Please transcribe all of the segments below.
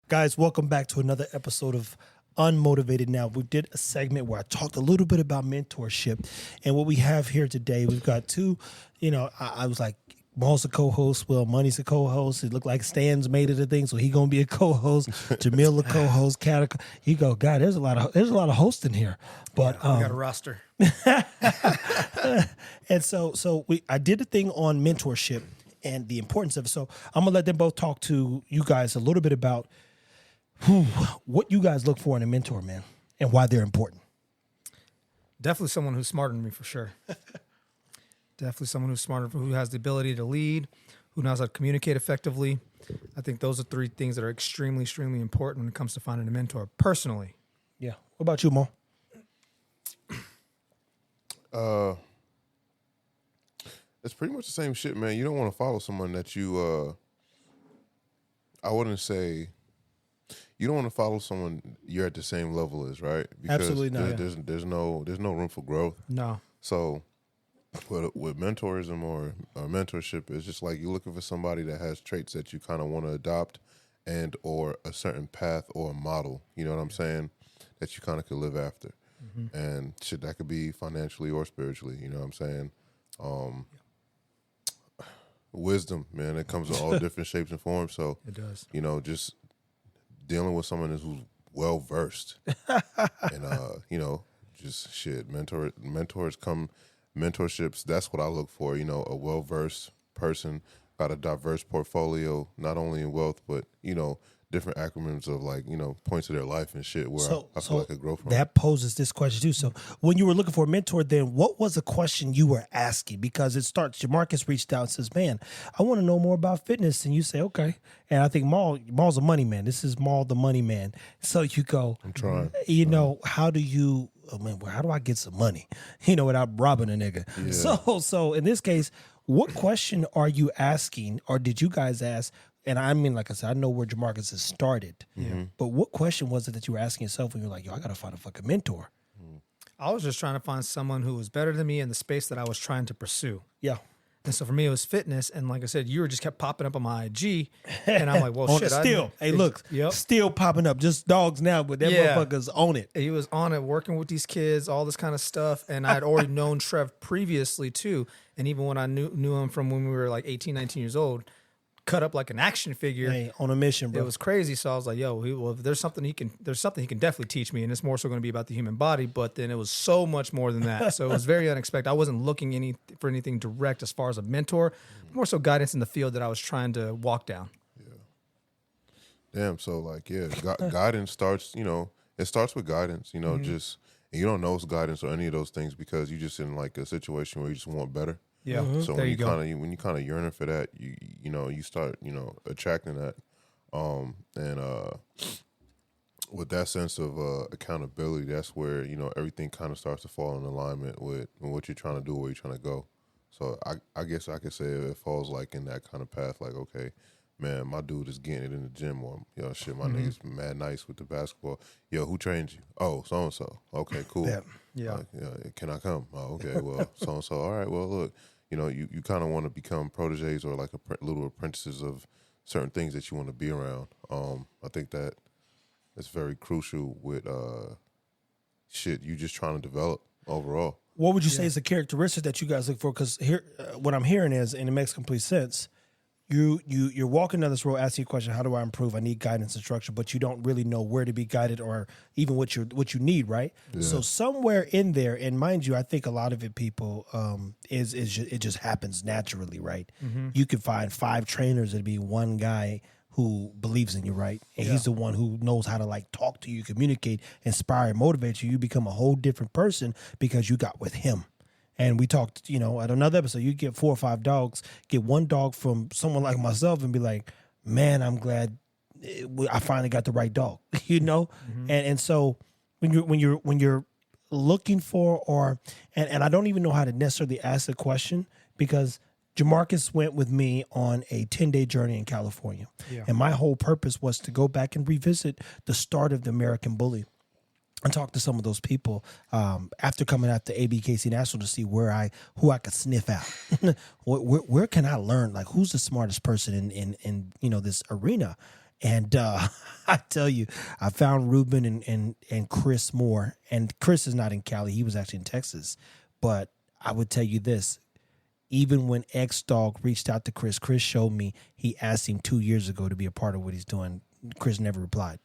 Guys, welcome back to another episode of UnMotivated Now. We did a segment where I talked a little bit about mentorship. And what we have here today, we've got two, I was like, Maul's a co-host, Will Money's a co-host. It looked like Stan's made it a thing, so he gonna be a co-host. Jamil a co-host. Cat, you go, God, there's a lot of hosts in here. But we got a roster. And so I did a thing on mentorship and the importance of it. So I'm gonna let them both talk to you guys a little bit about what you guys look for in a mentor, man, and why they're important. Definitely someone who's smarter than me for sure. Definitely someone who's smarter, who has the ability to lead, who knows how to communicate effectively. I think those are three things that are extremely, extremely important when it comes to finding a mentor, personally. Yeah. What about you, Maul? It's pretty much the same shit, man. You don't want to follow someone that you, I wouldn't say, you don't want to follow someone you're at the same level as, right? Because Absolutely not. There's no room for growth. No. So with mentorism or mentorship, it's just like you're looking for somebody that has traits that you kind of want to adopt and or a certain path or a model, you know what I'm saying, that you kind of could live after. Mm-hmm. And shit, that could be financially or spiritually, you know what I'm saying? Wisdom, man, it comes in all different shapes and forms. So It does. Just dealing with someone who's well versed, and just shit. Mentorships. That's what I look for. A well versed person, got a diverse portfolio, not only in wealth, but different acronyms of points of their life and shit. Where I feel like I grow from. That poses this question too. So when you were looking for a mentor, then what was the question you were asking? Because it starts. Jamarcus reached out and says, "Man, I want to know more about fitness." And you say, "Okay." And I think Maul's a money man. This is Maul, the money man. So you go, I'm trying. How do you? Oh man, how do I get some money? Without robbing a nigga. Yeah. So in this case, what question are you asking, or did you guys ask? And I mean, like I said, I know where Jemarcus has started. Mm-hmm. But what question was it that you were asking yourself when you were like, yo, I got to find a fucking mentor? I was just trying to find someone who was better than me in the space that I was trying to pursue. Yeah. And so for me, it was fitness. And like I said, you just kept popping up on my IG. And I'm like, well, shit. Still popping up. Just dogs now, but that motherfucker's on it. He was on it, working with these kids, all this kind of stuff. And I had already known Trev previously, too. And even when I knew him from when we were like 18, 19 years old, cut up like an action figure. Hey, on a mission, bro. It was crazy. So I was like, yo, if there's something he can definitely teach me. And it's more so going to be about the human body. But then it was so much more than that. So it was very unexpected. I wasn't looking for anything direct as far as a mentor, more so guidance in the field that I was trying to walk down. Yeah. Damn. So guidance starts, it starts with guidance, Mm-hmm. And you don't know it's guidance or any of those things because you're just in like a situation where you just want better. Yeah. So when you kind of yearning for that, you start attracting that, with that sense of accountability, that's where everything kind of starts to fall in alignment with what you're trying to do, where you're trying to go. So I guess I could say it falls like in that kind of path. Like, okay, man, my dude is getting it in the gym, or shit, my nigga's mad nice with the basketball. Yo, who trained you? Oh, so and so. Okay, cool. Yeah. Can I come? Oh, okay. Well, so and so. All right. Well, look. You kind of want to become proteges or like little apprentices of certain things that you want to be around. I think that it's very crucial with shit you just trying to develop overall. What would you say is the characteristic that you guys look for? Because here, what I'm hearing is, and it makes complete sense, you're walking down this road asking a question, how do I improve? I need guidance and structure, but you don't really know where to be guided or even what you need, right? Yeah. So somewhere in there, and mind you, I think a lot of it, people, it just happens naturally, right? Mm-hmm. You could find 5 trainers, it'd be one guy who believes in you, right? And he's the one who knows how to like talk to you, communicate, inspire, motivate you. You become a whole different person because you got with him. And we talked, at another episode, you get 4 or 5 dogs, get one dog from someone like myself and be like, man, I'm glad I finally got the right dog, Mm-hmm. And so when you're looking for and I don't even know how to necessarily ask the question because Jemarcus went with me on a 10-day journey in California. Yeah. And my whole purpose was to go back and revisit the start of the American Bully. And talk to some of those people after coming out to ABKC National to see who I could sniff out. where can I learn? Like, who's the smartest person in this arena? And I tell you, I found Ruben and Chris Moore. And Chris is not in Cali. He was actually in Texas. But I would tell you this. Even when X-Dog reached out to Chris showed me he asked him 2 years ago to be a part of what he's doing. Chris never replied.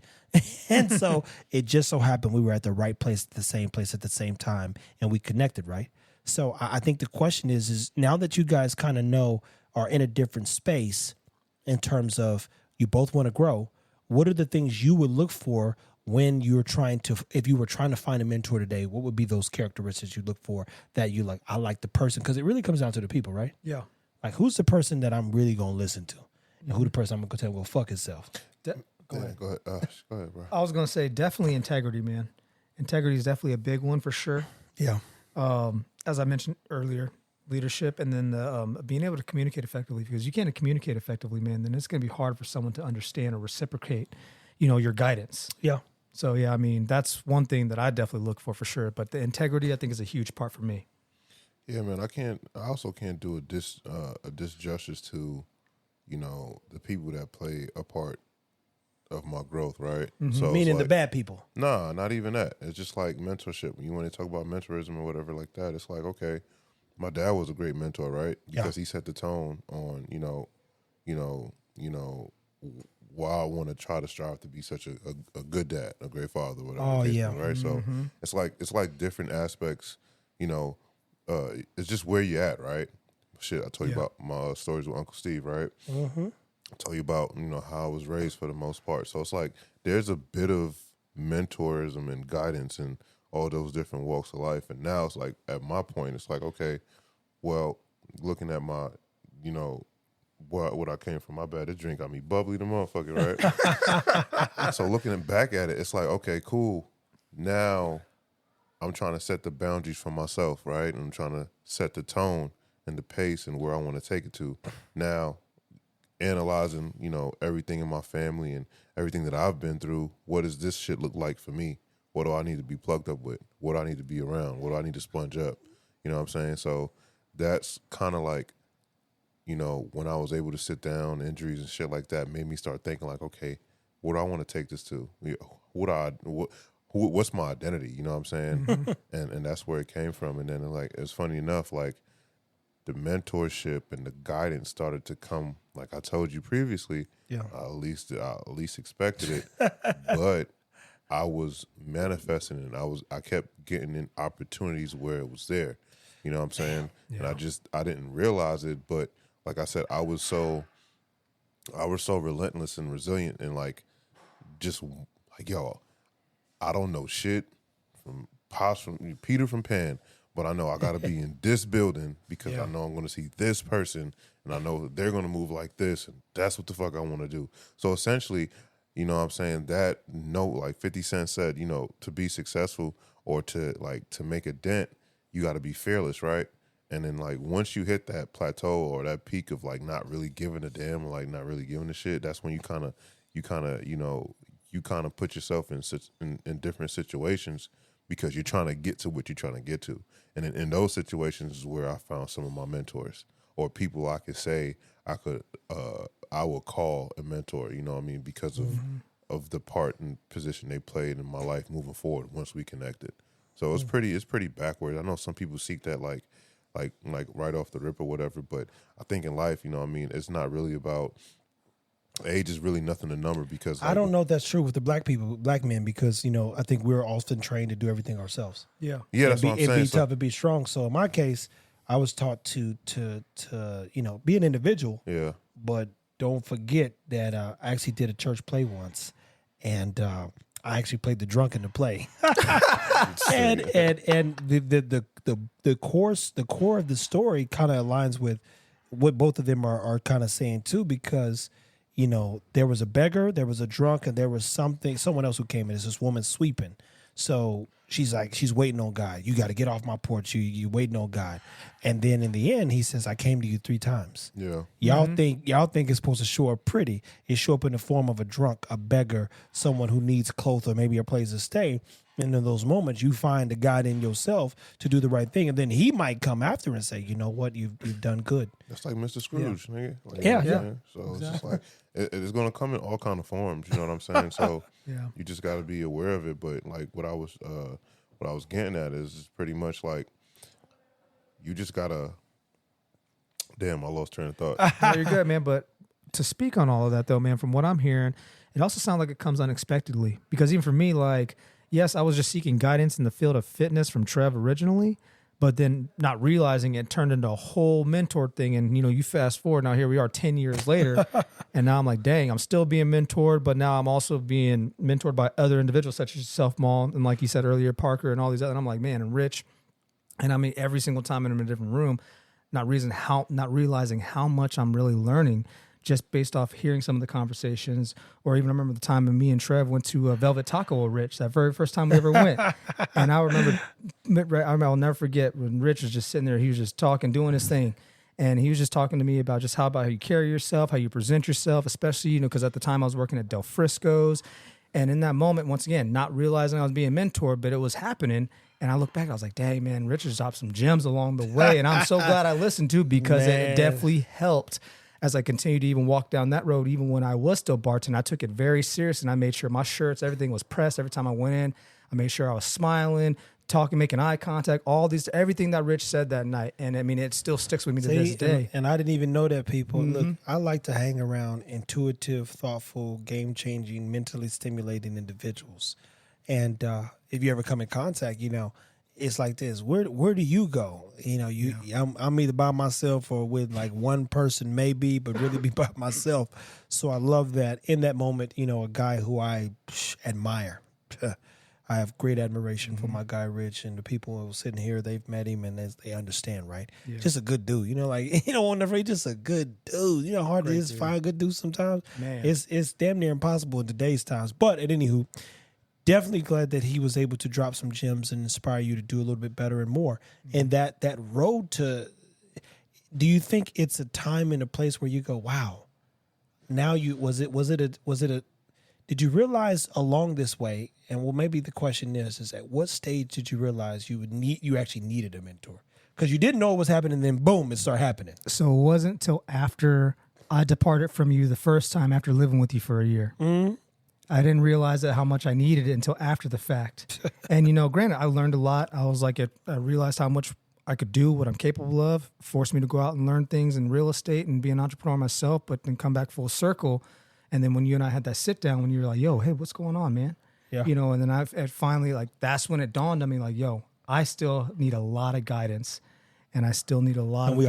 And so it just so happened we were at the right place at the same place at the same time, and we connected, right? So I think the question is now that you guys kind of know are in a different space in terms of you both want to grow, what are the things you would look for when you're trying to, if you were trying to find a mentor today, what would be those characteristics you look for that you like? I like the person, because it really comes down to the people, right? Yeah. Like, who's the person that I'm really going to listen to? And who the person I'm going to tell will fuck himself? Go ahead, bro. I was going to say definitely integrity, man. Integrity is definitely a big one for sure. Yeah. As I mentioned earlier, leadership, and then being able to communicate effectively, because you can't communicate effectively, man, then it's going to be hard for someone to understand or reciprocate, your guidance. Yeah. So, yeah, I mean, that's one thing that I definitely look for sure. But the integrity, I think, is a huge part for me. Yeah, man, I also can't do a disjustice to, the people that play a part of my growth, right? Mm-hmm. So Meaning the bad people. Nah, not even that. It's just like mentorship. When you want to talk about mentorism or whatever like that, it's like, okay, my dad was a great mentor, right? Because he set the tone on, why I want to try to strive to be such a good dad, a great father, whatever. Oh, yeah. Right. Mm-hmm. So it's like different aspects, it's just where you're at, right? Shit, I told you about my stories with Uncle Steve, right? Mm-hmm. I told you about, how I was raised for the most part. So it's like there's a bit of mentorism and guidance in all those different walks of life. And now it's like at my point, it's like, okay, well, looking at my, what I came from, my bad, this drink got me bubbly the motherfucker, right? So looking back at it, it's like, okay, cool. Now I'm trying to set the boundaries for myself, right? And I'm trying to set the tone and the pace and where I want to take it to. Now, analyzing, everything in my family and everything that I've been through, what does this shit look like for me? What do I need to be plugged up with? What do I need to be around? What do I need to sponge up? You know what I'm saying? So that's kind of like, when I was able to sit down, injuries and shit like that made me start thinking like, okay, what do I want to take this to? What's my identity? You know what I'm saying? Mm-hmm. And that's where it came from. And then like, it's funny enough, like the mentorship and the guidance started to come, like I told you previously. Yeah. I at least expected it, but I was manifesting it. I kept getting in opportunities where it was there. You know what I'm saying? Yeah. And I didn't realize it, but like I said, I was so relentless and resilient and like, just like, yo, I don't know shit from Peter from Pan, but I know I got to be in this building because I know I'm going to see this person and I know that they're going to move like this and that's what the fuck I want to do. So essentially, you know what I'm saying, that note, like 50 Cent said, to be successful or to make a dent, you got to be fearless, right? And then like once you hit that plateau or that peak of like not really giving a damn or like not really giving a shit, that's when you kind of put yourself in different situations because you're trying to get to what you're trying to get to. And in those situations is where I found some of my mentors or people I could say I would call a mentor, you know what I mean, because of the part and position they played in my life moving forward once we connected. So it's pretty backwards. I know some people seek that like right off the rip or whatever, but I think in life, you know what I mean, it's not really about age is really nothing to number because I don't know if that's true with the black men, because, I think we're often trained to do everything ourselves. Yeah. Yeah, that's what I'm saying. Be tough and be strong. So in my case, I was taught to be an individual. Yeah. But don't forget that I actually did a church play once, and I actually played the drunk in the play. and the core of the story kind of aligns with what both of them are kind of saying too, because there was a beggar, there was a drunk, and there was someone else who came in. It's this woman sweeping. So she's like, she's waiting on God. You got to get off my porch. You waiting on God. And then in the end, he says, I came to you 3 times. Yeah. Y'all think it's supposed to show up pretty. It show up in the form of a drunk, a beggar, someone who needs clothes or maybe a place to stay. And in those moments, you find the God in yourself to do the right thing. And then he might come after and say, you know what, you've done good. That's like Mr. Scrooge, nigga. Like, Yeah, you know what I'm yeah. saying? So it's just like it's gonna come in all kind of forms. You know what I'm saying? So you just got to be aware of it. But like what I was getting at is pretty much like you just gotta. Damn, I lost train of thought. No, you're good, man. But to speak on all of that, though, man, from what I'm hearing, it also sounds like it comes unexpectedly. Because even for me, like, yes, I was just seeking guidance in the field of fitness from Trev originally, but then not realizing it turned into a whole mentor thing. And, you know, you fast forward, now here we are 10 years later, and now I'm like, dang, I'm still being mentored, but now I'm also being mentored by other individuals such as yourself, Maul, and like you said earlier, Parker, and all these other, and I'm like, man, and Rich. And I mean, every single time I'm in a different room, not realizing how much I'm really learning just based off hearing some of the conversations, or even I remember the time when me and Trev went to Velvet Taco with Rich, that very first time we ever went. And I remember, I'll never forget when Rich was just sitting there, he was just talking, doing his thing. And he was just talking to me about just how you carry yourself, how you present yourself, especially, you know, because at the time I was working at Del Frisco's. And in that moment, once again, not realizing I was being mentored, but it was happening. And I look back, I was like, dang, man, Richard's dropped some gems along the way. And I'm so glad I listened to, because it definitely helped as I continued to even walk down that road. Even when I was still bartending, I took it very serious, and I made sure my shirts, everything was pressed. Every time I went in, I made sure I was smiling, talking, making eye contact, everything that Rich said that night. And I mean, it still sticks with me to this day. And I didn't even know that, people. Look, I like to hang around intuitive, thoughtful, game-changing, mentally stimulating individuals. And if you ever come in contact, you know, it's like this. Where do you go? You know, I'm either by myself or with like one person maybe, but really be by myself. So I love that in that moment, you know, a guy who I admire. I have great admiration for my guy Rich, and the people who are sitting here, they've met him and they understand, right? Yeah. Just a good dude, you know, like, you know, on the free, just a good dude. You know how hard it is to find a good dude sometimes? Man. It's damn near impossible in today's times. But at anywho, definitely glad that he was able to drop some gems and inspire you to do a little bit better and more. And that road to, do you think it's a time and a place where you go, wow, now did you realize along this way, and well, maybe the question is at what stage did you realize you actually needed a mentor? Because you didn't know what was happening, then boom, it started happening. So it wasn't till after I departed from you the first time after living with you for a year. Mm-hmm. I didn't realize how much I needed it until after the fact. And, you know, granted, I learned a lot. I was like, I realized how much I could do, what I'm capable of, forced me to go out and learn things in real estate and be an entrepreneur myself, but then come back full circle. And then when you and I had that sit down, when you were like, yo, hey, what's going on, man? Yeah. You know, and then I finally, like, that's when it dawned on me, like, yo, I still need a lot of guidance. And I still need a lot of, a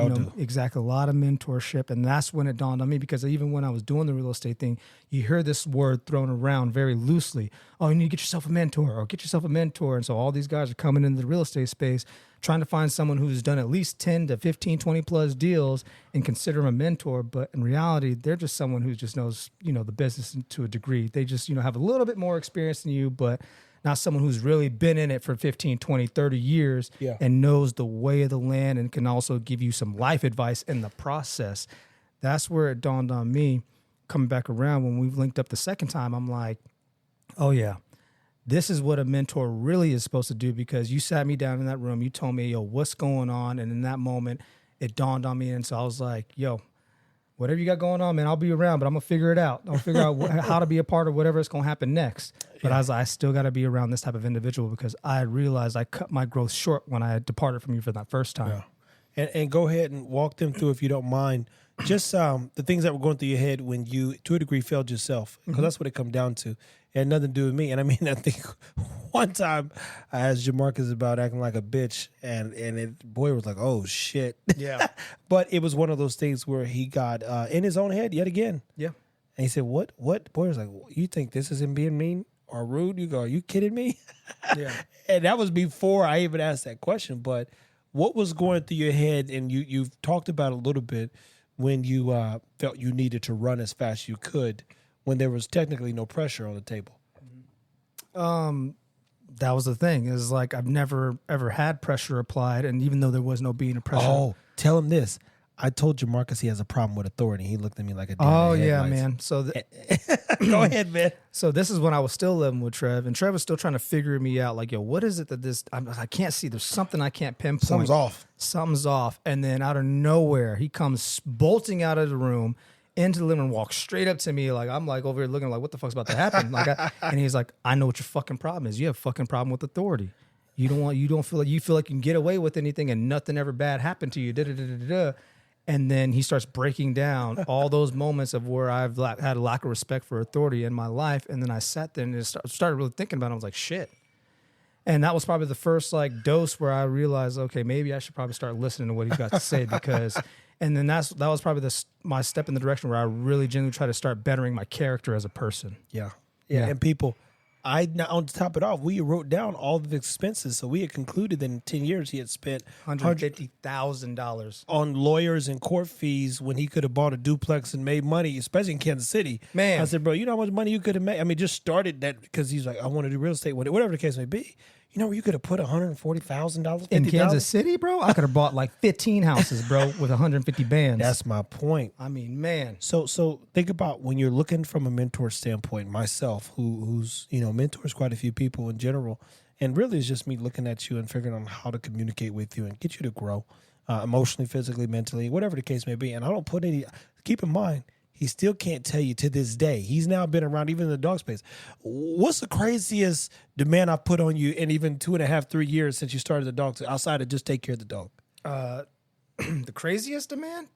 lot of mentorship. And that's when it dawned on me, because even when I was doing the real estate thing, you hear this word thrown around very loosely. Oh, you need to get yourself a mentor, or get yourself a mentor. And so all these guys are coming into the real estate space, trying to find someone who's done at least 10 to 15, 20 plus deals and consider them a mentor. But in reality, they're just someone who just knows, you know, the business to a degree. They just, you know, have a little bit more experience than you, but not someone who's really been in it for 15, 20, 30 years and knows the way of the land and can also give you some life advice in the process. That's where it dawned on me coming back around when we've linked up the second time. I'm like, oh, yeah, this is what a mentor really is supposed to do, because you sat me down in that room. You told me, yo, what's going on? And in that moment, it dawned on me. And so I was like, yo, whatever you got going on, man, I'll be around, but I'm going to figure it out. I'll figure out how to be a part of whatever is going to happen next. But I still got to be around this type of individual, because I realized I cut my growth short when I departed from you for that first time. Yeah. And go ahead and walk them through, if you don't mind, just the things that were going through your head when you, to a degree, failed yourself, because that's what it comes down to. It had nothing to do with me. And I mean, I think one time I asked Jemarcus about acting like a bitch, and boy was like, oh, shit. Yeah. But it was one of those things where he got in his own head yet again. Yeah. And he said, what? Boy was like, you think this is him being mean or rude? You go, are you kidding me? Yeah. And that was before I even asked that question. But what was going through your head, and you've talked about a little bit, when you felt you needed to run as fast as you could, when there was technically no pressure on the table? that was the thing. Is like I've never ever had pressure applied, and even though there was no being a pressure. Oh, tell him this. I told Jemarcus he has a problem with authority. He looked at me like a deer Oh in the yeah, headlights. man. So Go ahead, man. So this is when I was still living with Trev, and Trev was still trying to figure me out. Like, yo, what is it that I can't see? There's something I can't pinpoint. Something's off. Something's off. And then out of nowhere, he comes bolting out of the room into the living room, walks straight up to me. Like, I'm like over here looking like, what the fuck's about to happen? And he's like, I know what your fucking problem is. You have a fucking problem with authority. You don't feel like you can get away with anything and nothing ever bad happened to you. Da, da, da, da, da. And then he starts breaking down all those moments of where I've had a lack of respect for authority in my life. And then I sat there and just started really thinking about it. I was like, shit. And that was probably the first like dose where I realized, okay, maybe I should probably start listening to what he's got to say because, and then that was probably my step in the direction where I really genuinely try to start bettering my character as a person. Yeah. Yeah. And people, on to top it off, we wrote down all the expenses. So we had concluded that in 10 years he had spent $150,000 on lawyers and court fees when he could have bought a duplex and made money, especially in Kansas City. Man. I said, bro, you know how much money you could have made? I mean, just started that because he's like, I want to do real estate, whatever the case may be. You know where you could have put $140,000 in Kansas City, bro. I could have bought like 15 houses, bro, with 150 bands. That's my point. I mean, man. So think about when you're looking from a mentor standpoint, myself, who's mentors quite a few people in general, and really it's just me looking at you and figuring out how to communicate with you and get you to grow emotionally, physically, mentally, whatever the case may be. And I don't put any. Keep in mind, he still can't tell you to this day. He's now been around even in the dog space. What's the craziest demand I've put on you in even 2.5, 3 years since you started the dog outside of just take care of the dog? The craziest demand?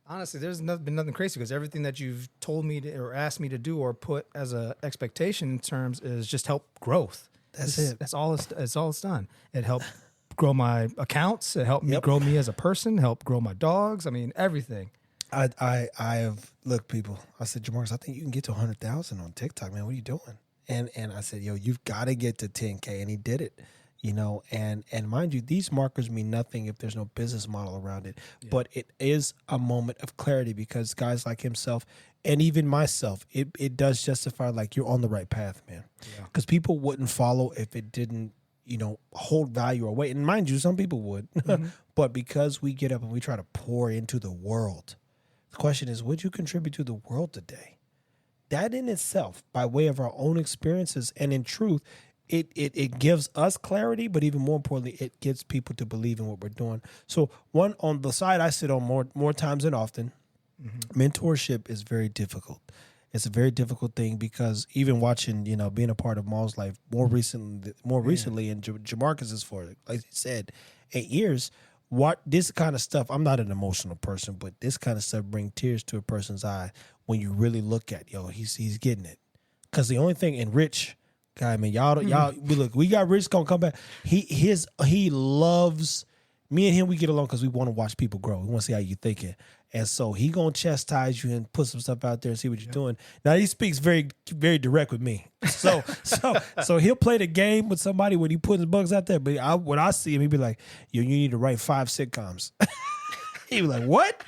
Honestly, there's been nothing crazy because everything that you've told me to, or asked me to do or put as a expectation in terms is just help growth. That's it. That's all it's done. It helped grow my accounts. It helped me grow me as a person, help grow my dogs. I mean, everything. I have look, people. I said, Jemarcus, I think you can get to 100,000 on TikTok, man. What are you doing? And I said, yo, you've got to get to 10K, and he did it. And mind you, these markers mean nothing if there's no business model around it. Yeah. But it is a moment of clarity because guys like himself and even myself, it does justify like you're on the right path, man. Because people wouldn't follow if it didn't, hold value or weight. And mind you, some people would. Mm-hmm. But because we get up and we try to pour into the world, the question is, would you contribute to the world today? That in itself, by way of our own experiences, and in truth, it gives us clarity, but even more importantly, it gets people to believe in what we're doing. So one on the side I sit on more times than often, mentorship is very difficult. It's a very difficult thing because even watching, being a part of Maul's life more recently, and Jemarcus is for, like he said, 8 years. What this kind of stuff, I'm not an emotional person, but this kind of stuff brings tears to a person's eye when you really look at, he's getting it. Because the only thing, and Rich, guy, man, we got Rich gonna come back. He loves, me and him, we get along because we want to watch people grow. We want to see how you thinking. And so he gonna chastise you and put some stuff out there and see what you're doing. Now he speaks very, very direct with me. So he'll play the game with somebody when he puts his bugs out there. But when I see him, he'd be like, yo, you need to write 5 sitcoms. He was like, what?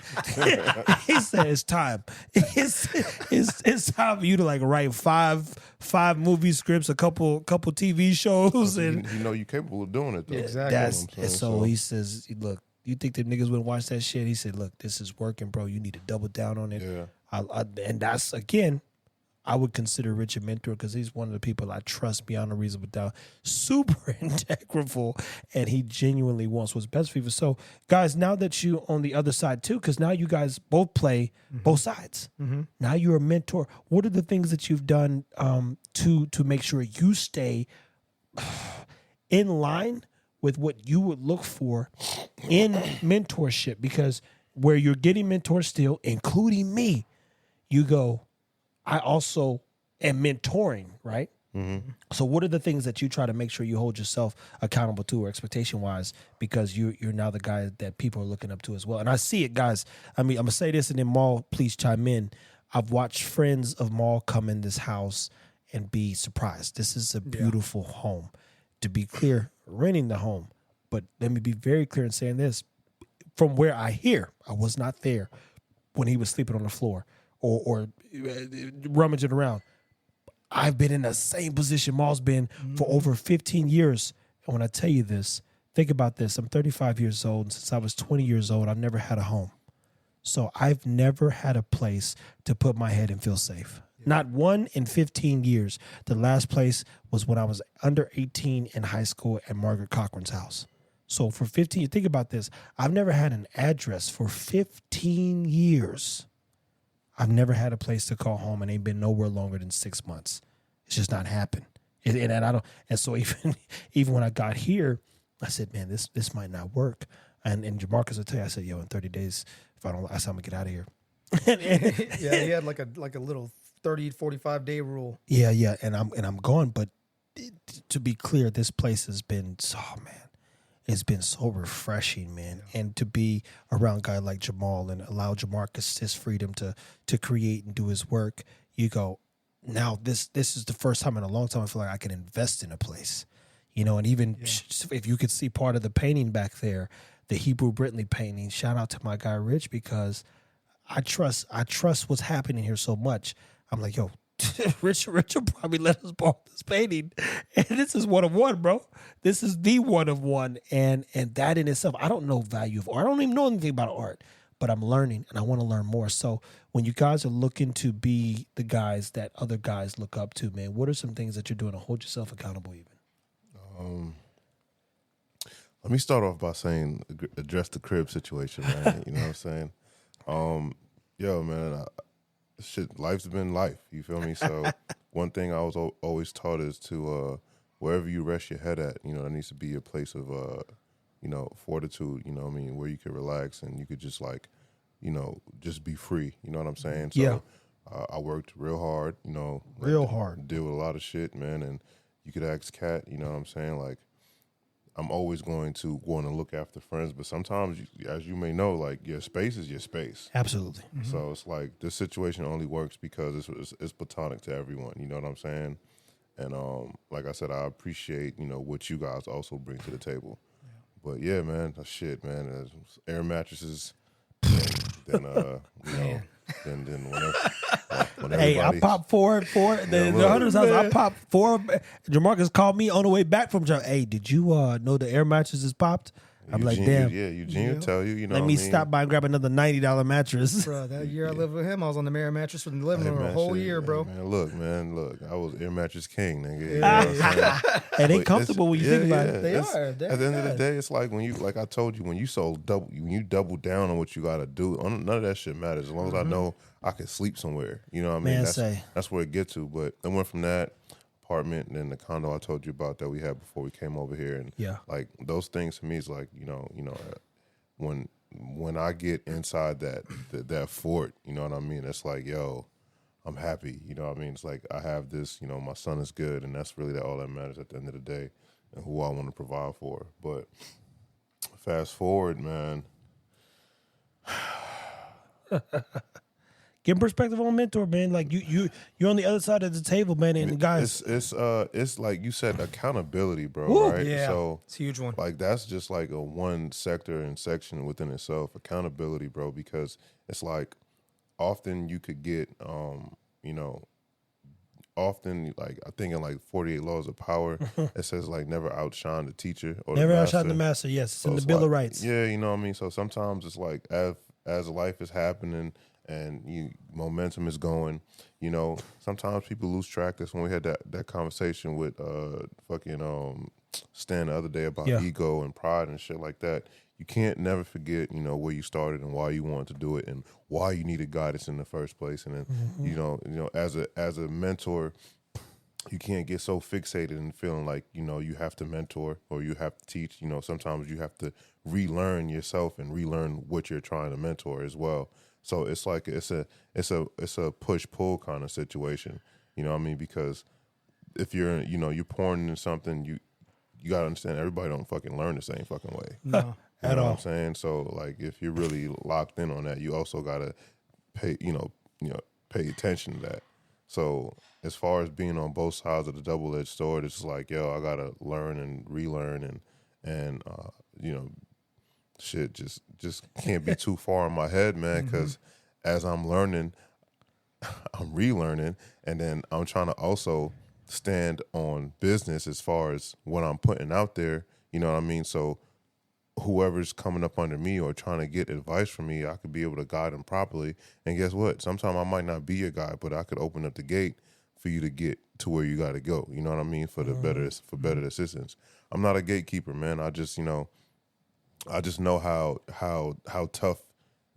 He said, it's time. It's time for you to like write five movie scripts, a couple TV shows. And you're capable of doing it though. Exactly. So he says, look, you think them niggas wouldn't watch that shit? He said, look, this is working, bro. You need to double down on it. Yeah. And that's, again, I would consider Rich a mentor because he's one of the people I trust beyond a reasonable doubt. Super integral, and he genuinely wants what's best for you. So, guys, now that you on the other side too, because now you guys both play both sides. Mm-hmm. Now you're a mentor. What are the things that you've done to make sure you stay in line with what you would look for in mentorship? Because where you're getting mentors still, including me, you go, I also am mentoring, right? Mm-hmm. So what are the things that you try to make sure you hold yourself accountable to or expectation-wise because you're now the guy that people are looking up to as well? And I see it, guys. I mean, I'm going to say this and then Maul, please chime in. I've watched friends of Maul come in this house and be surprised. This is a beautiful home. To be clear, renting the home. But let me be very clear in saying this. From where I hear, I was not there when he was sleeping on the floor or rummaging around. I've been in the same position Maul's been for over 15 years. And when I tell you this, think about this. I'm 35 years old. And since I was 20 years old, I've never had a home. So I've never had a place to put my head and feel safe. Not one in 15 years. The last place was when I was under 18 in high school at Margaret Cochran's house. So for 15, think about this. I've never had an address for 15 years. I've never had a place to call home, and ain't been nowhere longer than 6 months. It's just not happened. And I don't. And so even when I got here, I said, man, this might not work. And Jemarcus will tell you, I said, yo, in 30 days, if I don't, I said, I'm gonna get out of here. Yeah, he had like a little 30, 45 day rule. Yeah, and I'm gone. But to be clear, this place has been, it's been so refreshing, man. Yeah. And to be around a guy like Jamahl and allow Jemarcus his freedom to create and do his work, you go, now this is the first time in a long time I feel like I can invest in a place, and even if you could see part of the painting back there, the Hebrew Brittany painting, shout out to my guy Rich, because I trust what's happening here so much. I'm like, yo, Rich will probably let us borrow this painting. And this is one of one, bro. This is the one of one. And that in itself, I don't know value of art. I don't even know anything about art, but I'm learning and I want to learn more. So when you guys are looking to be the guys that other guys look up to, man, what are some things that you're doing to hold yourself accountable even? Let me start off by saying address the crib situation, man. You know what I'm saying? Yo, man, life's been life. You feel me? So one thing I was always taught is to wherever you rest your head at, there needs to be a place of fortitude. You know what I mean? Where you can relax and you could just just be free. You know what I'm saying? So, yeah. I worked real hard. Real hard. Deal with a lot of shit, man. And you could ask Kat. You know what I'm saying? Like, I'm always going to look after friends, but sometimes, as you may know, like, your space is your space. Absolutely. Mm-hmm. So it's like this situation only works because it's platonic to everyone. You know what I'm saying? And like I said, I appreciate what you guys also bring to the table. Yeah. But yeah, man, shit, man, air mattresses. Then then when hey, I popped four. The Hunter's house. I popped four. Jemarcus called me on the way back from John. Hey, did you know the air mattress is popped? I'm like, damn. Eugene will tell you. Let me stop by and grab another $90 mattress. Bro, that year I lived with him, I was on the air mattress in the living room a whole year, bro. Man, look. I was air mattress king, nigga. You know what I'm saying? And they comfortable when you think about it. They are. At the end of the day, it's like when you, like I told you, when you double down on what you got to do, none of that shit matters. As long as I know I can sleep somewhere. You know what I mean? That's where it get to. But I went from that apartment and then the condo I told you about that we had before we came over here, and like those things to me is like when I get inside that fort, you know what I mean, it's like, yo, I'm happy, you know what I mean, it's like I have this, my son is good, and that's really all that matters at the end of the day, and who I want to provide for. But fast forward, man. Give perspective on mentor, man. Like you're on the other side of the table, man. And guys, it's like you said, accountability, bro. Woo, right? Yeah, so it's a huge one. Like that's just like a one sector and section within itself. Accountability, bro, because it's like often you could get, often like I think in like 48 Laws of Power, it says like never outshine the teacher or never the outshine the master. Yes, it's in the Bill of Rights. Yeah, you know what I mean. So sometimes it's like as life is happening and momentum is going, sometimes people lose track. That's when we had that conversation with Stan the other day about ego and pride and shit like that. You can't never forget, where you started and why you wanted to do it and why you needed guidance in the first place. And then, as a mentor, you can't get so fixated and feeling like, you have to mentor or you have to teach. Sometimes you have to relearn yourself and relearn what you're trying to mentor as well. So it's like it's a push-pull kind of situation. You know what I mean? Because if you're you're pouring into something, you gotta understand everybody don't fucking learn the same fucking way. No. At all. What I'm saying? So like if you're really locked in on that, you also gotta pay pay attention to that. So as far as being on both sides of the double-edged sword, it's like, yo, I gotta learn and relearn and shit just can't be too far in my head, man, because as I'm learning, I'm relearning, and then I'm trying to also stand on business as far as what I'm putting out there. You know what I mean? So whoever's coming up under me or trying to get advice from me, I could be able to guide them properly. And guess what? Sometimes I might not be your guy, but I could open up the gate for you to get to where you got to go. You know what I mean? For the better assistance. I'm not a gatekeeper, man. I just know how tough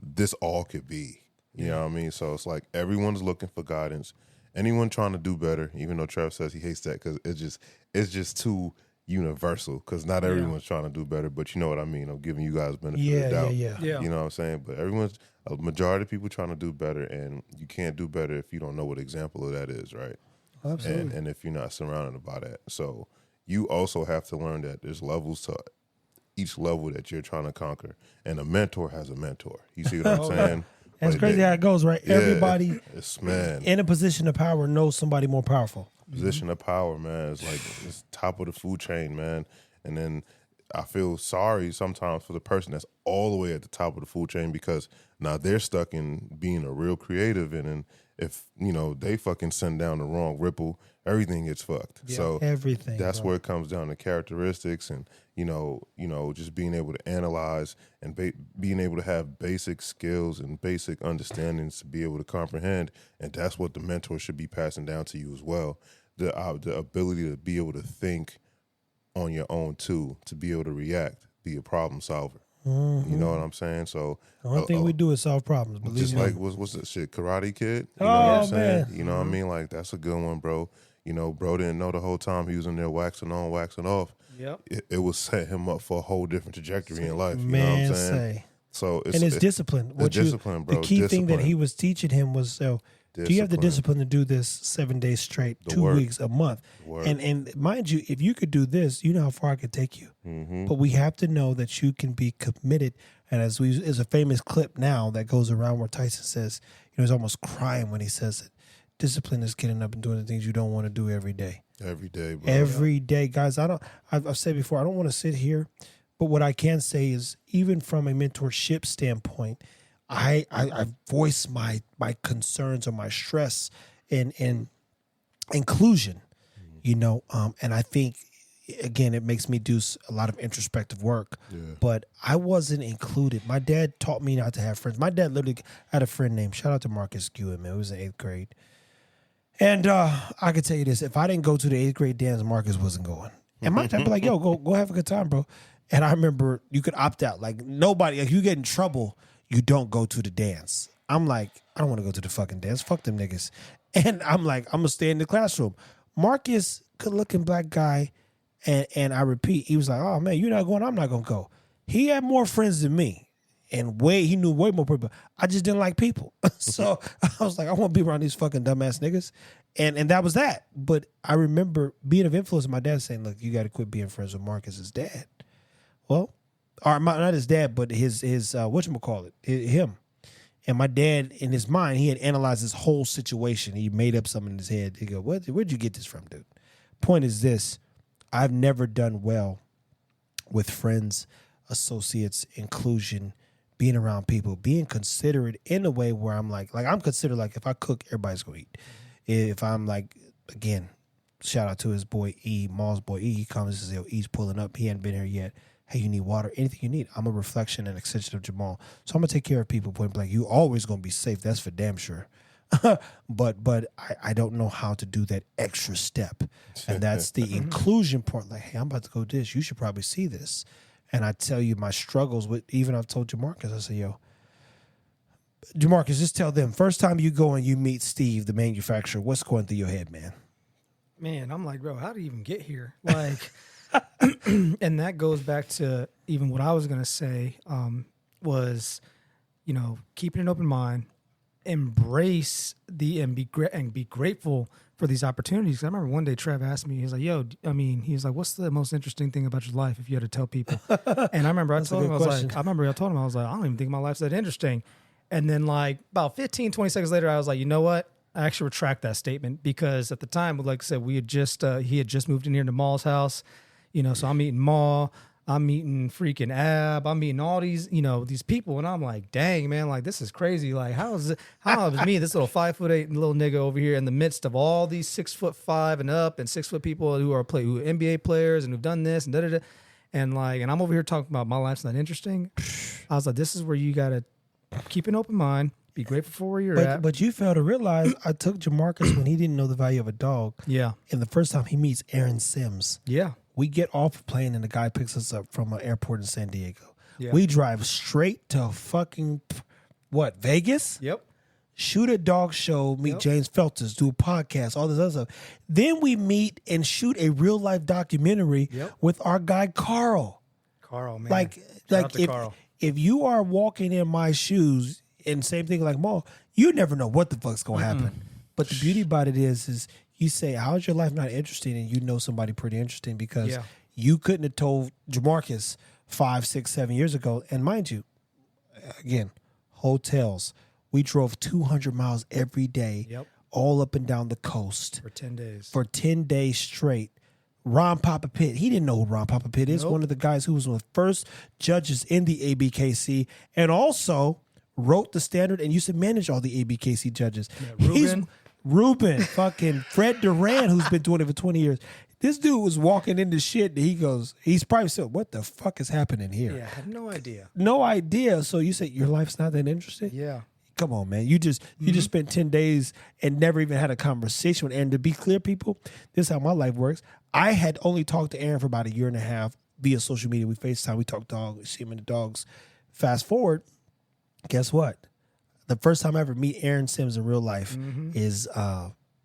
this all could be. You know what I mean? So it's like everyone's looking for guidance. Anyone trying to do better, even though Trev says he hates that because it's just too universal because not everyone's trying to do better, but you know what I mean. I'm giving you guys benefit of the doubt. Yeah. You know what I'm saying? But a majority of people trying to do better, and you can't do better if you don't know what example of that is, right? Absolutely. And if you're not surrounded by that. So you also have to learn that there's levels to each level that you're trying to conquer. And a mentor has a mentor. You see what I'm saying? That's crazy how it goes, right? Yeah, Everybody man. in a position of power knows somebody more powerful. Position of power, man. It's like it's top of the food chain, man. And then I feel sorry sometimes for the person that's all the way at the top of the food chain because now they're stuck in being a real creative, and then if they fucking send down the wrong ripple, everything gets fucked. Yeah, so everything. That's where it comes down to characteristics and just being able to analyze and being able to have basic skills and basic understandings to be able to comprehend, and that's what the mentor should be passing down to you as well. The ability to be able to think on your own too, to be able to react, be a problem solver. Mm-hmm. You know what I'm saying? So the only thing we do is solve problems. Believe just me. like what's that shit, Karate Kid? You know Oh, what I'm saying? man. You know what I mean? Like that's a good one, bro. Bro didn't know the whole time he was in there waxing on, waxing off. Yep. It was set him up for a whole different trajectory in life. You Man, know what I'm saying? say. So And it's discipline. Discipline, bro. The key thing that Discipline. he was teaching him was, do you have the discipline to do this 7 days straight, 2 work. weeks, a month? Work. And mind you, if you could do this, you know how far I could take you. Mm-hmm. But we have to know that you can be committed. And there's a famous clip now that goes around where Tyson says, he's almost crying when he says it. Discipline is getting up and doing the things you don't want to do every day. Every day, bro. Every day, guys. I've said before, I don't want to sit here, but what I can say is, even from a mentorship standpoint, I voice my concerns or my stress in inclusion, and I think, again, it makes me do a lot of introspective work, but I wasn't included. My dad taught me not to have friends. My dad literally had a friend named, shout out to Marcus Gewen, man, who was in 8th grade. And I could tell you this, if I didn't go to the 8th grade dance, Marcus wasn't going. And my dad be like, yo, go have a good time, bro. And I remember you could opt out. Like nobody, like you get in trouble, you don't go to the dance. I'm like, I don't want to go to the fucking dance. Fuck them niggas. And I'm like, I'm going to stay in the classroom. Marcus, good looking black guy. And I repeat, he was like, oh man, you're not going, I'm not going to go. He had more friends than me. And he knew way more people. I just didn't like people. So I was like, I want to be around these fucking dumbass niggas. And that was that. But I remember being of influence, my dad saying, look, you got to quit being friends with Marcus's dad. Well, or not his dad, but his whatchamacallit, him. And my dad, in his mind, he had analyzed this whole situation. He made up something in his head. He go, where'd you get this from, dude? Point is this. I've never done well with friends, associates, inclusion, being around people, being considerate in a way where I'm like I'm considered like if I cook, everybody's going to eat. If I'm like, again, shout out to his boy E, Maul's boy E, he comes and says, yo, E's pulling up. He hadn't been here yet. Hey, you need water, anything you need. I'm a reflection and extension of Jamahl. So I'm going to take care of people, point blank. You always going to be safe. That's for damn sure. but I don't know how to do that extra step. And that's the inclusion part. Like, hey, I'm about to go do this. You should probably see this. And I tell you my struggles with, even I've told Jemarcus, I say, yo, Jemarcus, just tell them, first time you go and you meet Steve, the manufacturer, what's going through your head, man? Man, I'm like, bro, how did you even get here? Like, and that goes back to even what I was going to say was, keeping an open mind, embrace and be grateful for these opportunities. I remember one day Trev asked me, he's like, he's like, what's the most interesting thing about your life if you had to tell people? And I remember I told him, I was like, I don't even think my life's that interesting. And then like about 15, 20 seconds later, I was like, you know what? I actually retract that statement because at the time, like I said, he had just moved in here to Maul's house, so I'm meeting Maul. I'm meeting freaking Ab. I'm meeting all these, these people, and I'm like, dang, man, like this is crazy. Like, how is me, this little 5'8" little nigga over here in the midst of all these 6'5" and up and 6 foot people who are NBA players and who've done this and da da da, and I'm over here talking about my life's not interesting. I was like, this is where you gotta keep an open mind, be grateful for where you're at. But you fail to realize I took Jemarcus when he didn't know the value of a dog. Yeah, And the first time he meets Aaron Sims. yeah. We get off a plane and the guy picks us up from an airport in San Diego. Yeah. We drive straight to fucking, Vegas? Yep. Shoot a dog show, meet James Felters, do a podcast, all this other stuff. Then we meet and shoot a real life documentary with our guy Carl. Carl, man. Like Shout out to Carl. if you are walking in my shoes, and same thing like Maul, you never know what the fuck's gonna happen. But the beauty about it is you say, how's your life not interesting? And you know somebody pretty interesting because you couldn't have told Jemarcus 5, 6, 7 years ago. And mind you, again, hotels. We drove 200 miles every day, all up and down the coast. For 10 days. For 10 days straight. Ron Papa Pitt, he didn't know who Ron Papa Pitt is. One of the guys who was one of the first judges in the ABKC and also wrote the standard and used to manage all the ABKC judges. Yeah, Ruben, fucking Fred Duran, who's been doing it for 20 years. This dude was walking into shit and he goes, he's probably said, what the fuck is happening here? Yeah, I had no idea. No idea. So you say your life's not that interesting? Yeah. Come on, man. You just spent 10 days and never even had a conversation with Aaron. To be clear, people, this is how my life works. I had only talked to Aaron for about a year and a half via social media. We FaceTime, we talk dogs, we see him and the dogs. Fast forward, guess what? The first time I ever meet Aaron Sims in real life is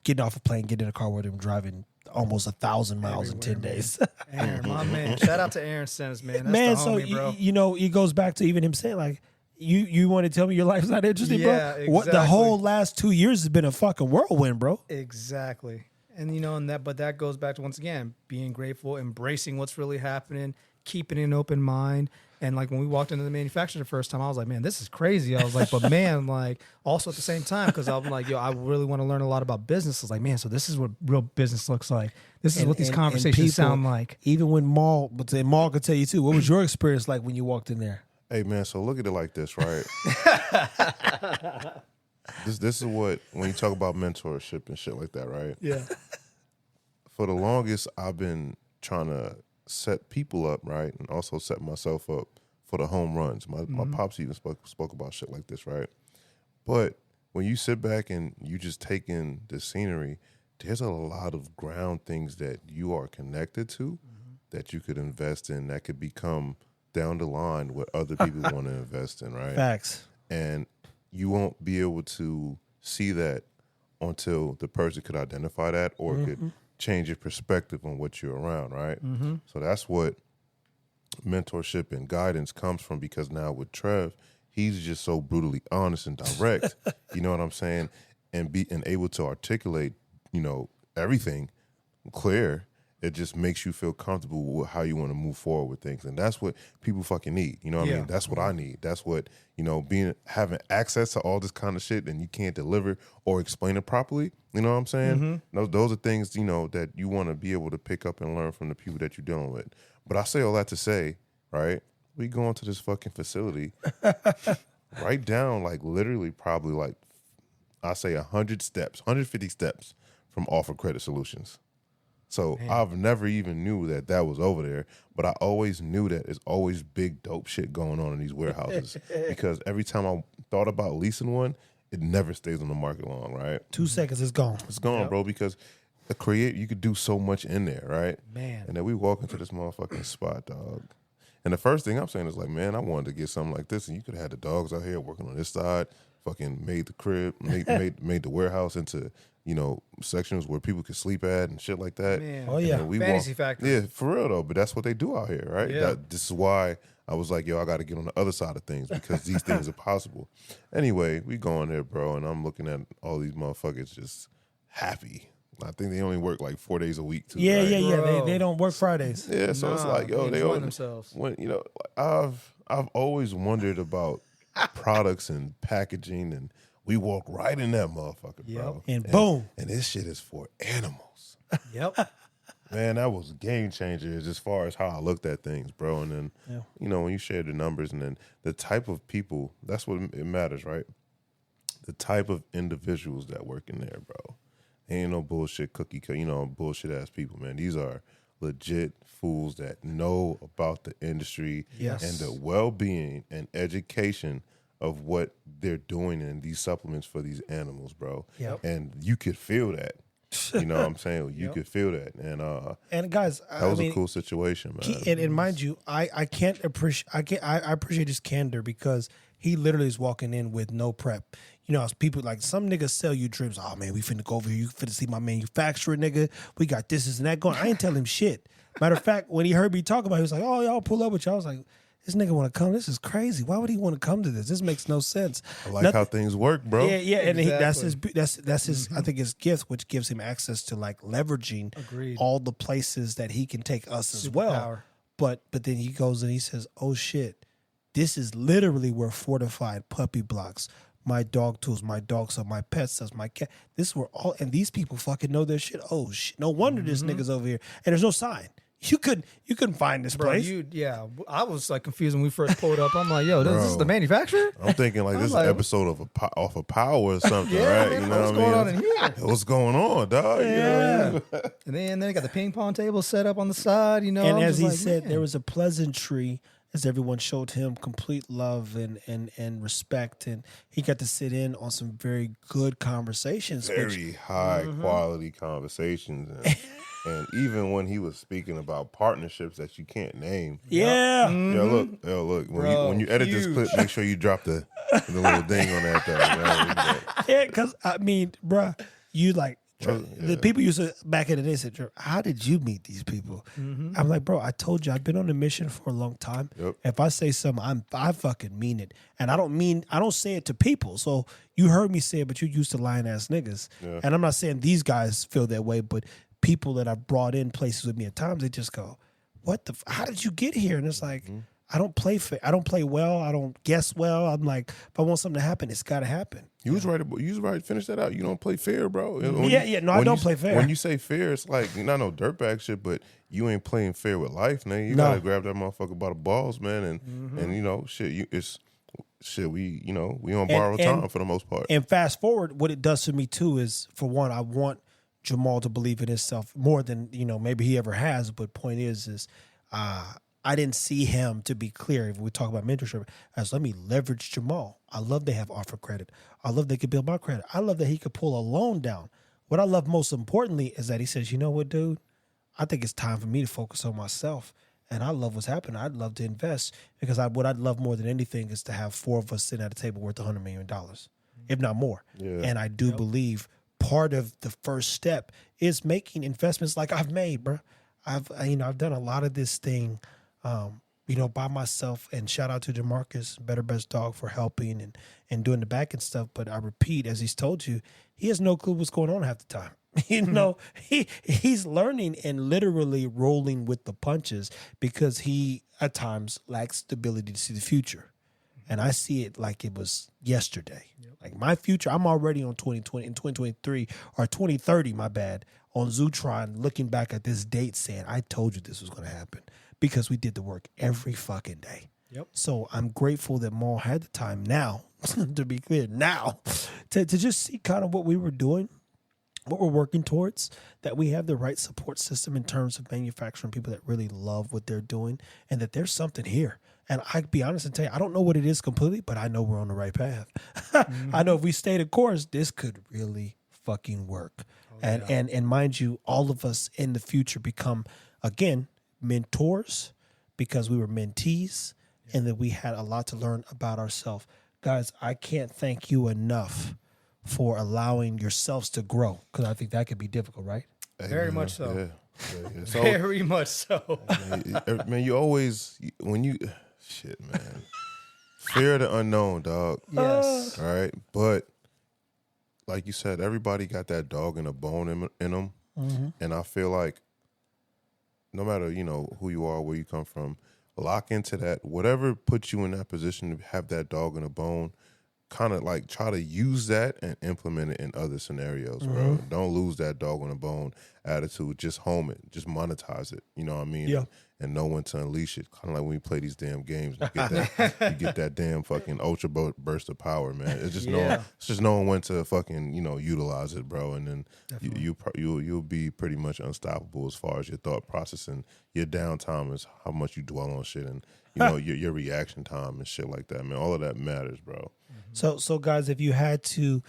getting off a plane, getting in a car with him, driving almost 1,000 miles in 10 days. Aaron, my man. Shout out to Aaron Sims, man. That's the homie, bro. you know, it goes back to even him saying like, you want to tell me your life's not interesting, bro? Yeah, What the exactly. whole last 2 years has been a fucking whirlwind, bro. Exactly. And but that goes back to, once again, being grateful, embracing what's really happening, keeping an open mind. And like when we walked into the manufacturer the first time, I was like, man, this is crazy. I was like, but man, like also at the same time, because I'm like, yo, I really want to learn a lot about business. I was like, man, so this is what real business looks like. This is what these conversations people, sound like. Even when Maul could tell you too, what was your experience like when you walked in there? Hey man, so look at it like this, right? This is what, when you talk about mentorship and shit like that, right? Yeah. For the longest, I've been trying to set people up, right, and also set myself up for the home runs. My pops even spoke about shit like this, right? But when you sit back and you just take in the scenery, there's a lot of ground things that you are connected to that you could invest in that could become down the line what other people want to invest in, right? Facts. And you won't be able to see that until the person could identify that or could change your perspective on what you're around, right? So that's what mentorship and guidance comes from, because now with Trev, he's just so brutally honest and direct, you know what I'm saying? And able to articulate, everything clear. It just makes you feel comfortable with how you want to move forward with things. And that's what people fucking need. You know what I mean? That's what I need. That's what, having access to all this kind of shit and you can't deliver or explain it properly. You know what I'm saying? Those are things, that you want to be able to pick up and learn from the people that you're dealing with. But I say all that to say, right, we go into this fucking facility, right down, like literally probably like, I say 100 steps, 150 steps from Offer Credit Solutions. So I've never even knew that was over there, but I always knew that there's always big dope shit going on in these warehouses because every time I thought about leasing one, it never stays on the market long, right? 2 seconds, it's gone. It's gone, bro, because you could do so much in there, right? Man. And then we walk into this motherfucking spot, dog. And the first thing I'm saying is like, man, I wanted to get something like this, and you could have had the dogs out here working on this side, fucking made the crib, made the warehouse into, sections where people could sleep at and shit like that. Man. Oh, yeah. Fantasy factor. Yeah, for real though. But that's what they do out here, right? Yeah. This is why I was like, yo, I got to get on the other side of things because these things are possible. Anyway, we go in there, bro, and I'm looking at all these motherfuckers just happy. I think they only work like 4 days a week too. Yeah, right? yeah. They don't work Fridays. Yeah, so it's like, yo, they enjoying themselves. When I've always wondered about products and packaging, and we walk right in that motherfucker, bro. And boom. And this shit is for animals. Yep. Man, that was a game changer as far as how I looked at things, bro. And then, when you share the numbers and then the type of people, that's what it matters, right? The type of individuals that work in there, bro. Ain't no bullshit bullshit ass people, man. These are legit fools that know about the industry and the well-being and education of what they're doing in these supplements for these animals, bro. Yep. And you could feel that. You know what I'm saying? You could feel that. And guys, that was a cool situation, man. And mind you, I appreciate his candor because he literally is walking in with no prep. As people like some niggas sell you dreams. Oh man, we finna go over here. You finna see my manufacturer, nigga. We got this and that going. I ain't tell him shit. Matter of fact, when he heard me talk about it, he was like, "Oh, y'all pull up with y'all." I was like, "This nigga want to come? This is crazy. Why would he want to come to this? This makes no sense." I like how things work, bro. Yeah, and Exactly. that's his. I think his gift, which gives him access to like leveraging all the places that he can take us as well. Superpower. But then he goes and he says, "Oh shit, this is literally where fortified puppy blocks, my dog tools, my dog stuff, my pet stuff, my cat. This were all, and these people fucking know their shit. Oh shit, no wonder this nigga's over here, and there's no sign. You couldn't find this Bro, place. I was like confused when we first pulled up. I'm like, yo, this is the manufacturer? I'm thinking like this is an episode of off of Power or something, right? You know what's what going I on mean? in here? What's going on, dog? Yeah. And then they got the ping pong table set up on the side, And I'm as just he like, said, man. there was a pleasantry as everyone showed him complete love and respect, and he got to sit in on some very good conversations. Very high quality conversations. And even when he was speaking about partnerships that you can't name. Yeah. Yo, look. When you edit this clip, make sure you drop the little ding on that, though. Man. Yeah, because, I mean, bruh, you like, the people used to, back in the day, said, how did you meet these people? I'm like, bro, I told you, I've been on a mission for a long time. Yep. If I say something, I fucking mean it. And I don't say it to people. So you heard me say it, but you used to lying ass niggas. Yeah. And I'm not saying these guys feel that way, but people that I've brought in places with me at times, they just go, how did you get here? And it's like, I don't play fair. I don't play well. I don't guess well. I'm like, if I want something to happen, it's got to happen. You was right. Finish that out. You don't play fair, bro. No, I don't play fair. When you say fair, it's like not no dirtbag shit, but you ain't playing fair with life, man. You No. gotta grab that motherfucker by the balls, man, and we on borrowed time for the most part. And fast forward, what it does to me too is, for one, I want Jamahl to believe in himself more than maybe he ever has. But point is I didn't see him, to be clear, if we talk about mentorship, as let me leverage Jamahl. I love they have offer credit. I love they could build my credit. I love that he could pull a loan down. What I love most importantly is that he says, you know what, dude, I think it's time for me to focus on myself. And I love what's happening. I'd love to invest because what I'd love more than anything is to have 4 of us sitting at a table worth $100 million, if not more. Yeah. And I do believe part of the first step is making investments like I've made, bro. I've done a lot of this thing, by myself, and shout out to Jemarcus, Better Best Dog, for helping and doing the back end stuff. But I repeat, as he's told you, he has no clue what's going on half the time. He's learning and literally rolling with the punches because he at times lacks the ability to see the future. And I see it like it was yesterday. Like my future, I'm already on 2020 and 2023 or 2030, my bad, on Zootron, looking back at this date saying, I told you this was going to happen because we did the work every fucking day. Yep. So I'm grateful that Maul had the time now, to be clear, now, to just see kind of what we were doing, what we're working towards, that we have the right support system in terms of manufacturing people that really love what they're doing, and that there's something here. And I can be honest and tell you, I don't know what it is completely, but I know we're on the right path. I know if we stay the course, this could really fucking work. And mind you, all of us in the future become, again, mentors because we were mentees and that we had a lot to learn about ourselves. Guys, I can't thank you enough for allowing yourselves to grow, because I think that could be difficult, right? Very much so. Yeah. So, Very much so. man, you always shit, man. Fear of the unknown, dog. Yes. All right, but like you said, everybody got that dog in a bone in them, and I feel like no matter who you are, where you come from, lock into that. Whatever puts you in that position to have that dog in a bone, kind of like try to use that and implement it in other scenarios, bro. Don't lose that dog on a bone attitude, just home it, just monetize it. You know what I mean? Yeah. And know when to unleash it. Kind of like when you play these damn games, you get that damn fucking ultra burst of power, man. It's just knowing when to fucking utilize it, bro. And then you'll be pretty much unstoppable as far as your thought process, and your downtime is how much you dwell on shit, and your reaction time and shit like that, man. All of that matters, bro. So guys, if you had to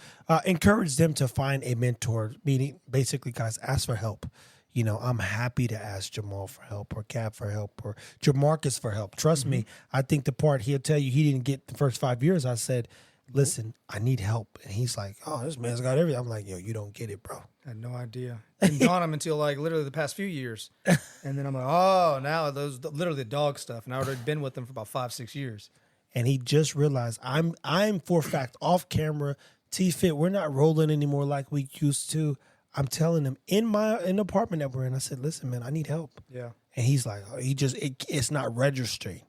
encourage them to find a mentor, meaning basically, guys, ask for help. I'm happy to ask Jamahl for help, or Cap for help, or Jemarcus for help. Trust me, I think the part he'll tell you he didn't get the first 5 years, I said, listen, I need help. And he's like, oh, this man's got everything. I'm like, yo, you don't get it, bro. I had no idea. Didn't dawn on him until like literally the past few years. And then I'm like, oh, now those literally the dog stuff. And I've already been with them for about 5-6 years. And he just realized I'm for a fact off camera, T-Fit, we're not rolling anymore like we used to. I'm telling him in the apartment that we're in, I said, listen, man, I need help. Yeah. And he's like, it's not registering.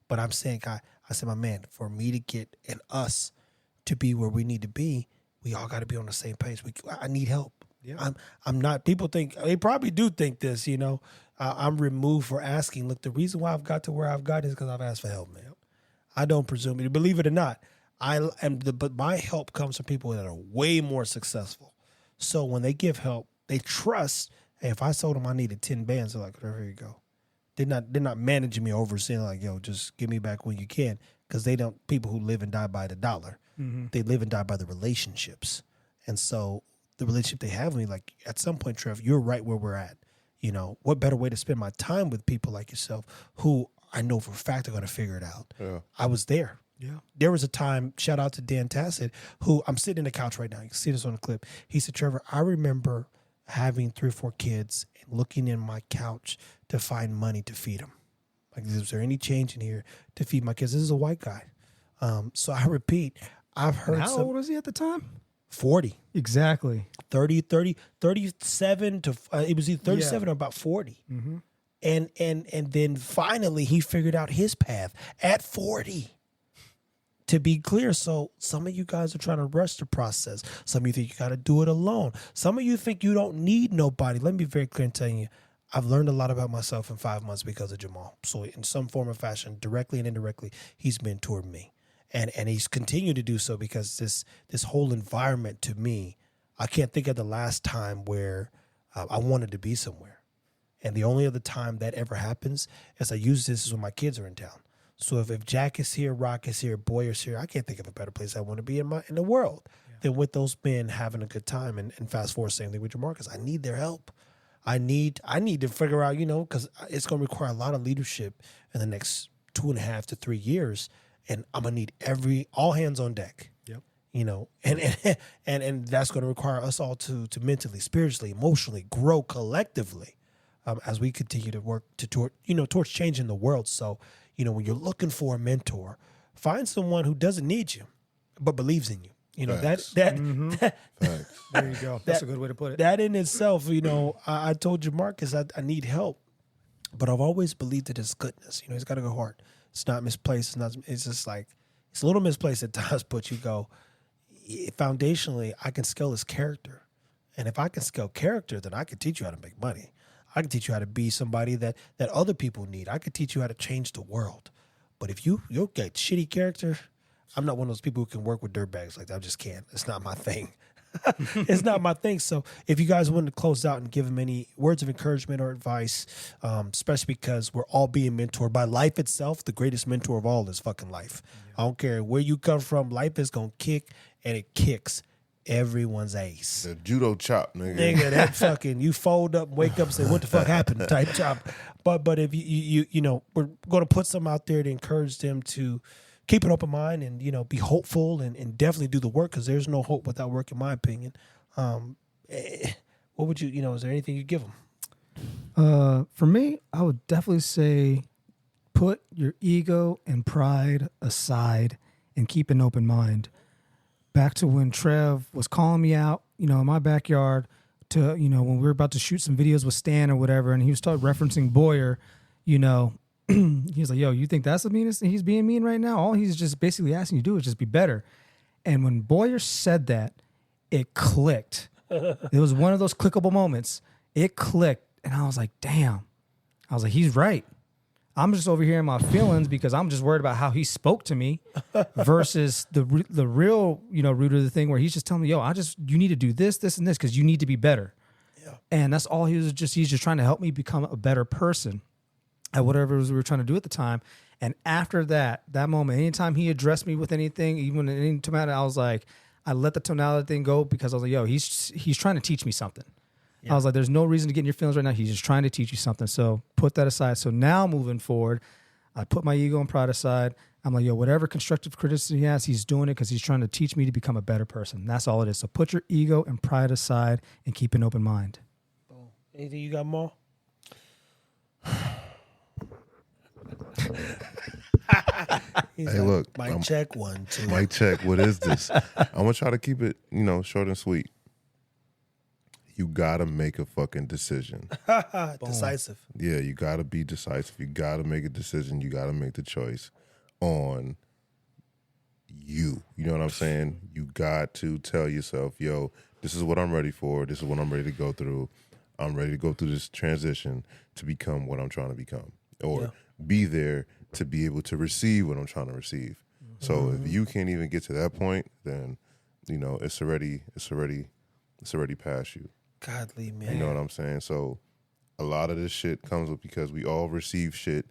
But I'm saying, I said, my man, for me to get and us to be where we need to be, we all got to be on the same page. I need help. Yeah. I'm not, people think, they probably do think this, I'm removed for asking. Look, the reason why I've got to where I've got is because I've asked for help, man. I don't presume it. Believe it or not, but my help comes from people that are way more successful. So when they give help, they trust. Hey, if I told them I needed 10 bands, they're like, oh, here you go. They're not managing me over, saying like, yo, just give me back when you can, because they don't. People who live and die by the dollar, they live and die by the relationships. And so the relationship they have with me, like at some point, Trev, you're right where we're at. What better way to spend my time with people like yourself who I know for a fact are going to figure it out. Yeah. I was there. Yeah. There was a time, shout out to Dan Tassett, who I'm sitting in the couch right now. You can see this on the clip. He said, Trevor, I remember having 3 or 4 kids and looking in my couch to find money to feed them. Like, is there any change in here to feed my kids? This is a white guy. So I repeat, I've heard How old was he at the time? 40. Exactly. 37 to, it was either 37 or about 40. Mm-hmm. And then finally he figured out his path at 40. To be clear, so some of you guys are trying to rush the process. Some of you think you got to do it alone. Some of you think you don't need nobody. Let me be very clear and tell you, I've learned a lot about myself in 5 months because of Jamahl. So in some form or fashion, directly and indirectly, he's mentored me. And he's continued to do so because this whole environment to me, I can't think of the last time where I wanted to be somewhere. And the only other time that ever happens is I use this is when my kids are in town. So if Jack is here, Rock is here, Boy is here, I can't think of a better place I want to be in the world than with those men having a good time. And fast forward, same thing with Jemarcus. I need their help. I need to figure out, because it's going to require a lot of leadership in the next 2.5 to 3 years, and I'm gonna need all hands on deck. Yep. And that's going to require us all to mentally, spiritually, emotionally grow collectively as we continue to work towards changing the world. So, when you're looking for a mentor, find someone who doesn't need you, but believes in you. Facts. That There you go. That's a good way to put it. that in itself, I told Jemarcus I need help, but I've always believed that his goodness. He's got a good heart. It's not misplaced. It's just like, it's a little misplaced at times, but you go, foundationally, I can scale his character. And if I can scale character, then I can teach you how to make money. I can teach you how to be somebody that other people need. I could teach you how to change the world. But if you'll get shitty character, I'm not one of those people who can work with dirtbags like that. I just can't. It's not my thing. It's not my thing. So if you guys want to close out and give him any words of encouragement or advice, especially because we're all being mentored by life itself, the greatest mentor of all is fucking life. Yeah. I don't care where you come from. Life is going to kick, and it kicks everyone's ace. The judo chop, nigga. Nigga, that fucking, you fold up, wake up, say, what the fuck happened type chop. But if you we're going to put some out there to encourage them to keep an open mind and, be hopeful and definitely do the work, because there's no hope without work, in my opinion. What would you, is there anything you give them? For me, I would definitely say put your ego and pride aside and keep an open mind. Back to when Trev was calling me out, in my backyard to, when we were about to shoot some videos with Stan or whatever, and he was referencing Boyer, he was like, yo, you think that's the meanest? He's being mean right now? All he's just basically asking you to do is just be better. And when Boyer said that, it clicked. It was one of those clickable moments. it clicked, and I was like, damn. I was like, he's right. I'm just over here in my feelings because I'm just worried about how he spoke to me versus the real, root of the thing where he's just telling me, you need to do this, this, and this because you need to be better. Yeah. And that's all he's just trying to help me become a better person at whatever it was we were trying to do at the time. And after that moment, anytime he addressed me with anything, even in any tonality, I was like, I let the tonality thing go because I was like, he's trying to teach me something. Yeah. I was like, there's no reason to get in your feelings right now. He's just trying to teach you something. So put that aside. So now moving forward, I put my ego and pride aside. I'm like, whatever constructive criticism he has, he's doing it because he's trying to teach me to become a better person. That's all it is. So put your ego and pride aside and keep an open mind. Anything you got, more? Hey, look. Mic check 1, 2. Mic check. What is this? I'm going to try to keep it, short and sweet. You got to make a fucking decision. Decisive. Yeah, you got to be decisive. You got to make a decision. You got to make the choice on you. You know what I'm saying? You got to tell yourself, this is what I'm ready for. This is what I'm ready to go through. I'm ready to go through this transition to become what I'm trying to become. Or be there to be able to receive what I'm trying to receive. Mm-hmm. So if you can't even get to that point, then, it's already past you. Godly, man. You know what I'm saying? So a lot of this shit comes up because we all receive shit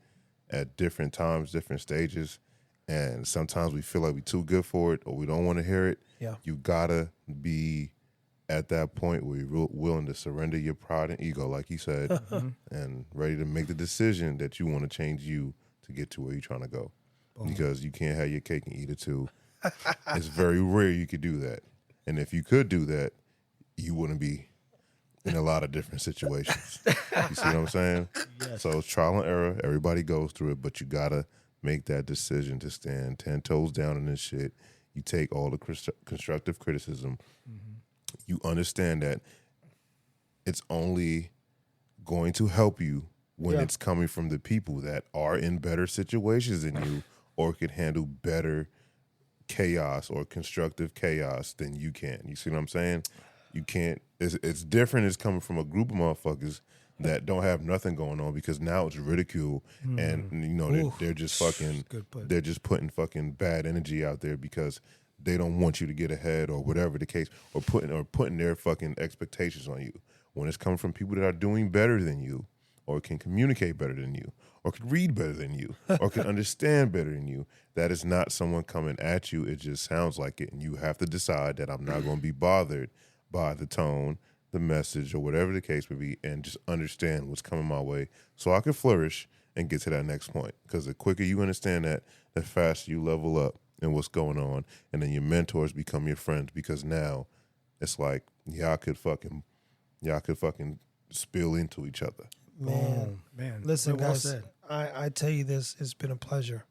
at different times, different stages. And sometimes we feel like we're too good for it or we don't want to hear it. Yeah. You gotta be at that point where you're willing to surrender your pride and ego, like you said, and ready to make the decision that you want to change you to get to where you're trying to go. Boom. Because you can't have your cake and eat it too. It's very rare you could do that. And if you could do that, you wouldn't be in a lot of different situations. You see what I'm saying? Yes. So it's trial and error. Everybody goes through it, but you got to make that decision to stand 10 toes down in this shit. You take all the constructive criticism. Mm-hmm. You understand that it's only going to help you when it's coming from the people that are in better situations than you or can handle better chaos or constructive chaos than you can. You see what I'm saying? You can't. It's different. It's coming from a group of motherfuckers that don't have nothing going on because now it's ridicule and they're just fucking. They're just putting fucking bad energy out there because they don't want you to get ahead or whatever the case, or putting their fucking expectations on you. When it's coming from people that are doing better than you, or can communicate better than you, or can read better than you, or can understand better than you, that is not someone coming at you. It just sounds like it, and you have to decide that I'm not going to be bothered by the tone, the message, or whatever the case may be, and just understand what's coming my way so I can flourish and get to that next point. Because the quicker you understand that, the faster you level up and what's going on, and then your mentors become your friends because now it's like y'all could fucking spill into each other. Man. Listen, guys, I tell you this, it's been a pleasure.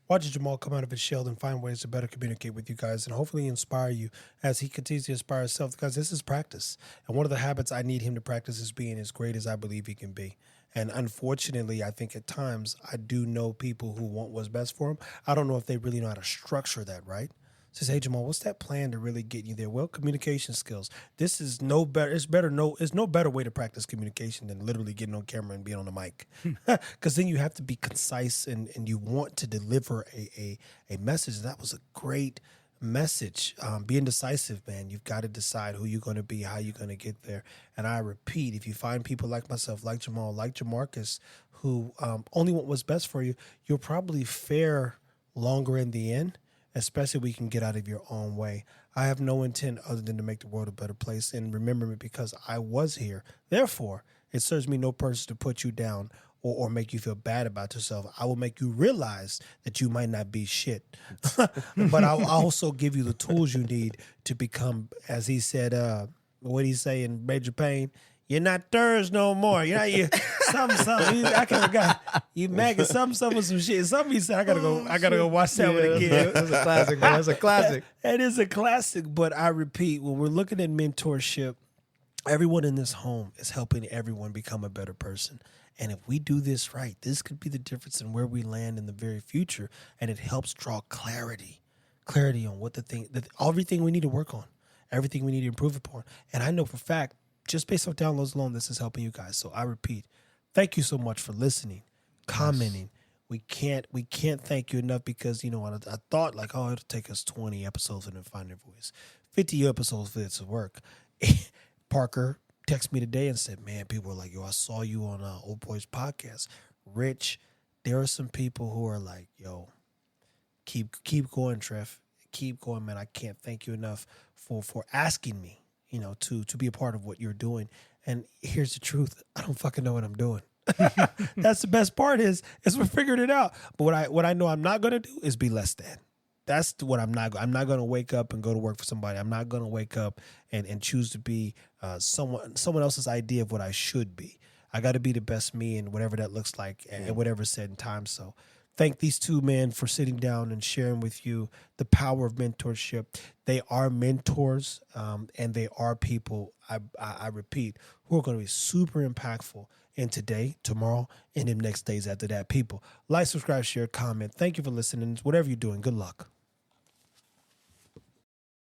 Watching Jamahl come out of his shell and find ways to better communicate with you guys and hopefully inspire you as he continues to inspire himself, because this is practice. And one of the habits I need him to practice is being as great as I believe he can be. And unfortunately, I think at times I do know people who want what's best for him. I don't know if they really know how to structure that, right? Says, hey, Jamahl, what's that plan to really get you there? Well, communication skills. This is no better. It's no better way to practice communication than literally getting on camera and being on the mic. Because then you have to be concise and you want to deliver a message. That was a great message. Being decisive, man. You've got to decide who you're going to be, how you're going to get there. And I repeat, if you find people like myself, like Jamahl, like Jemarcus, who only want what's best for you, you'll probably fare longer in the end. Especially when you can get out of your own way. I have no intent other than to make the world a better place and remember me because I was here. Therefore, it serves me no purpose to put you down or make you feel bad about yourself. I will make you realize that you might not be shit. But I'll also give you the tools you need to become, as he said, what did he say in Major Payne? You're not theirs no more. You're not you. Something. I kind of got you mad at some shit. Something he said. I gotta go watch that one again. That's a classic. Man. That's a classic. It is a classic. But I repeat, when we're looking at mentorship, everyone in this home is helping everyone become a better person. And if we do this right, this could be the difference in where we land in the very future. And it helps draw clarity on what everything we need to work on, everything we need to improve upon. And I know for a fact, just based off downloads alone, this is helping you guys. So I repeat, thank you so much for listening, commenting. We can't thank you enough because, you know, I thought like, oh, it'll take us 20 episodes and then find their voice. 50 episodes for this to work. Parker texted me today and said, man, people were like, yo, I saw you on Old Boys podcast. Rich, there are some people who are like, yo, keep going, Trev. Keep going, man. I can't thank you enough for asking me, you know, to be a part of what you're doing. And here's the truth. I don't fucking know what I'm doing. That's the best part is we're figuring it out. But what I know I'm not going to do is be less than. That's what I'm not going to wake up and go to work for somebody. I'm not going to wake up and choose to be someone else's idea of what I should be. I got to be the best me and whatever that looks like at whatever said in time. So thank these two men for sitting down and sharing with you the power of mentorship. They are mentors, and they are people, I repeat, who are going to be super impactful in today, tomorrow, and in next days after that. People, like, subscribe, share, comment. Thank you for listening. Whatever you're doing, good luck.